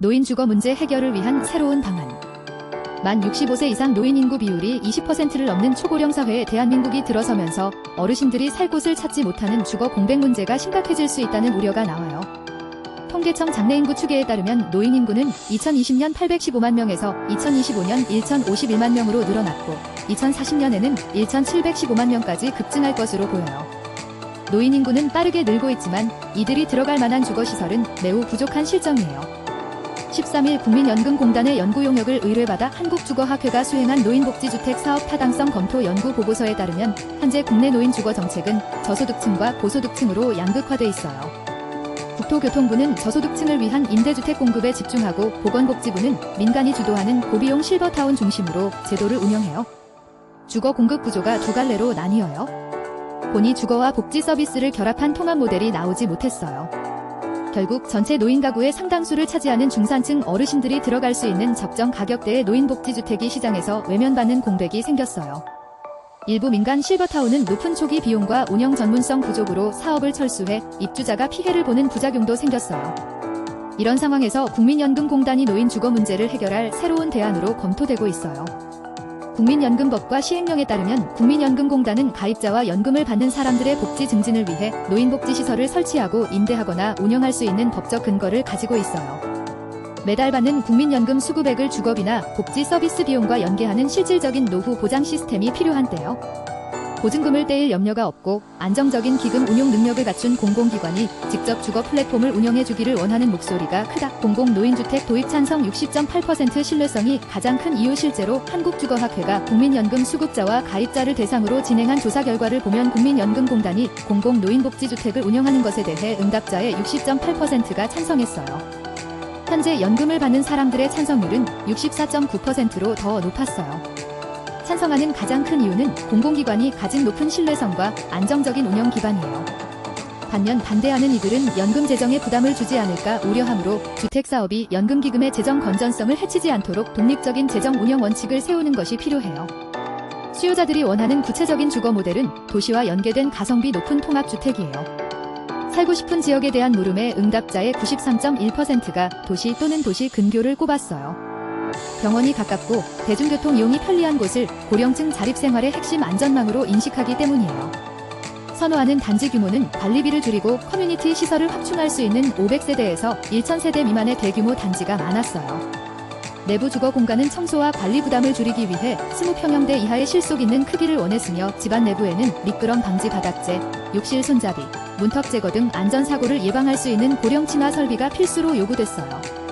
노인 주거 문제 해결을 위한 새로운 방안. 만 65세 이상 노인 인구 비율이 20%를 넘는 초고령 사회에 대한민국이 들어서면서 어르신들이 살 곳을 찾지 못하는 주거 공백 문제가 심각해질 수 있다는 우려가 나와요. 통계청 장래인구 추계에 따르면 노인 인구는 2020년 815만 명에서 2025년 1051만 명으로 늘어났고 2040년에는 1715만 명까지 급증할 것으로 보여요. 노인 인구는 빠르게 늘고 있지만 이들이 들어갈 만한 주거시설은 매우 부족한 실정이에요. 13일 국민연금공단의 연구 용역을 의뢰받아 한국주거학회가 수행한 노인복지주택 사업 타당성 검토 연구 보고서에 따르면 현재 국내 노인 주거 정책은 저소득층과 고소득층으로 양극화돼 있어요. 국토교통부는 저소득층을 위한 임대주택 공급에 집중하고 보건복지부는 민간이 주도하는 고비용 실버타운 중심으로 제도를 운영해요. 주거 공급 구조가 두 갈래로 나뉘어요. 본이 주거와 복지 서비스를 결합한 통합 모델이 나오지 못했어요. 결국 전체 노인 가구의 상당수를 차지하는 중산층 어르신들이 들어갈 수 있는 적정 가격대의 노인복지주택이 시장에서 외면받는 공백이 생겼어요. 일부 민간 실버타운은 높은 초기 비용과 운영 전문성 부족으로 사업을 철수해 입주자가 피해를 보는 부작용도 생겼어요. 이런 상황에서 국민연금공단이 노인 주거 문제를 해결할 새로운 대안으로 검토되고 있어요. 국민연금법과 시행령에 따르면 국민연금공단은 가입자와 연금을 받는 사람들의 복지 증진을 위해 노인복지시설을 설치하고 임대하거나 운영할 수 있는 법적 근거를 가지고 있어요. 매달 받는 국민연금 수급액을 주거비나 복지 서비스 비용과 연계하는 실질적인 노후 보장 시스템이 필요한 때요. 보증금을 떼일 염려가 없고 안정적인 기금 운용 능력을 갖춘 공공기관이 직접 주거 플랫폼을 운영해주기를 원하는 목소리가 크다. 공공노인주택 도입 찬성 60.8% 신뢰성이 가장 큰 이유. 실제로 한국주거학회가 국민연금 수급자와 가입자를 대상으로 진행한 조사 결과를 보면 국민연금공단이 공공노인복지주택을 운영하는 것에 대해 응답자의 60.8%가 찬성했어요. 현재 연금을 받는 사람들의 찬성률은 64.9%로 더 높았어요. 찬성하는 가장 큰 이유는 공공기관이 가진 높은 신뢰성과 안정적인 운영 기반이에요. 반면 반대하는 이들은 연금 재정에 부담을 주지 않을까 우려하므로 주택사업이 연금기금의 재정 건전성을 해치지 않도록 독립적인 재정 운영 원칙을 세우는 것이 필요해요. 수요자들이 원하는 구체적인 주거 모델은 도시와 연계된 가성비 높은 통합주택이에요. 살고 싶은 지역에 대한 물음에 응답자의 93.1%가 도시 또는 도시 근교를 꼽았어요. 병원이 가깝고 대중교통 이용이 편리한 곳을 고령층 자립생활의 핵심 안전망으로 인식하기 때문이에요. 선호하는 단지 규모는 관리비를 줄이고 커뮤니티 시설을 확충할 수 있는 500세대에서 1000세대 미만의 대규모 단지가 많았어요. 내부 주거 공간은 청소와 관리 부담을 줄이기 위해 20평형대 이하의 실속 있는 크기를 원했으며 집안 내부에는 미끄럼 방지 바닥재, 욕실 손잡이, 문턱 제거 등 안전사고를 예방할 수 있는 고령 친화 설비가 필수로 요구됐어요.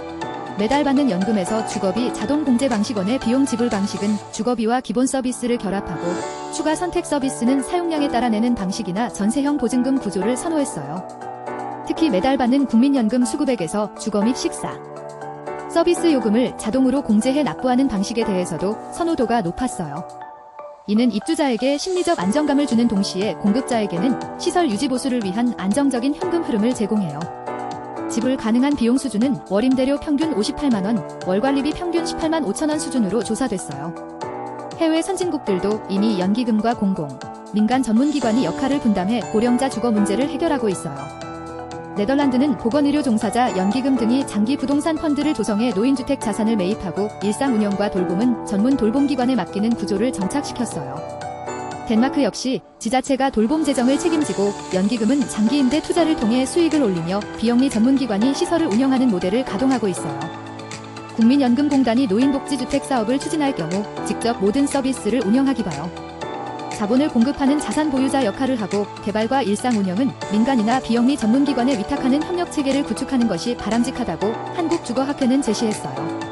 매달 받는 연금에서 주거비 자동 공제 방식원의 비용 지불 방식은 주거비와 기본 서비스를 결합하고 추가 선택 서비스는 사용량에 따라 내는 방식이나 전세형 보증금 구조를 선호했어요. 특히 매달 받는 국민연금 수급액에서 주거 및 식사, 서비스 요금을 자동으로 공제해 납부하는 방식에 대해서도 선호도가 높았어요. 이는 입주자에게 심리적 안정감을 주는 동시에 공급자에게는 시설 유지 보수를 위한 안정적인 현금 흐름을 제공해요. 지불 가능한 비용 수준은 월임대료 평균 58만원, 월관리비 평균 18만 5천원 수준으로 조사됐어요. 해외 선진국들도 이미 연기금과 공공, 민간 전문기관이 역할을 분담해 고령자 주거 문제를 해결하고 있어요. 네덜란드는 보건의료 종사자, 연기금 등이 장기 부동산 펀드를 조성해 노인주택 자산을 매입하고 일상 운영과 돌봄은 전문 돌봄기관에 맡기는 구조를 정착시켰어요. 덴마크 역시 지자체가 돌봄 재정을 책임지고 연기금은 장기 임대 투자를 통해 수익을 올리며 비영리 전문기관이 시설을 운영하는 모델을 가동하고 있어요. 국민연금공단이 노인복지주택 사업을 추진할 경우 직접 모든 서비스를 운영하기 봐요. 자본을 공급하는 자산 보유자 역할을 하고 개발과 일상 운영은 민간이나 비영리 전문기관에 위탁하는 협력체계를 구축하는 것이 바람직하다고 한국주거학회는 제시했어요.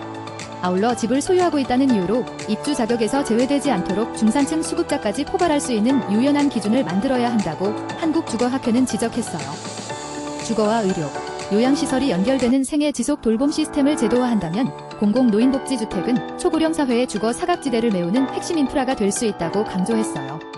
아울러 집을 소유하고 있다는 이유로 입주 자격에서 제외되지 않도록 중산층 수급자까지 포괄할 수 있는 유연한 기준을 만들어야 한다고 한국주거학회는 지적했어요. 주거와 의료, 요양시설이 연결되는 생애 지속 돌봄 시스템을 제도화한다면 공공노인복지주택은 초고령 사회의 주거 사각지대를 메우는 핵심 인프라가 될 수 있다고 강조했어요.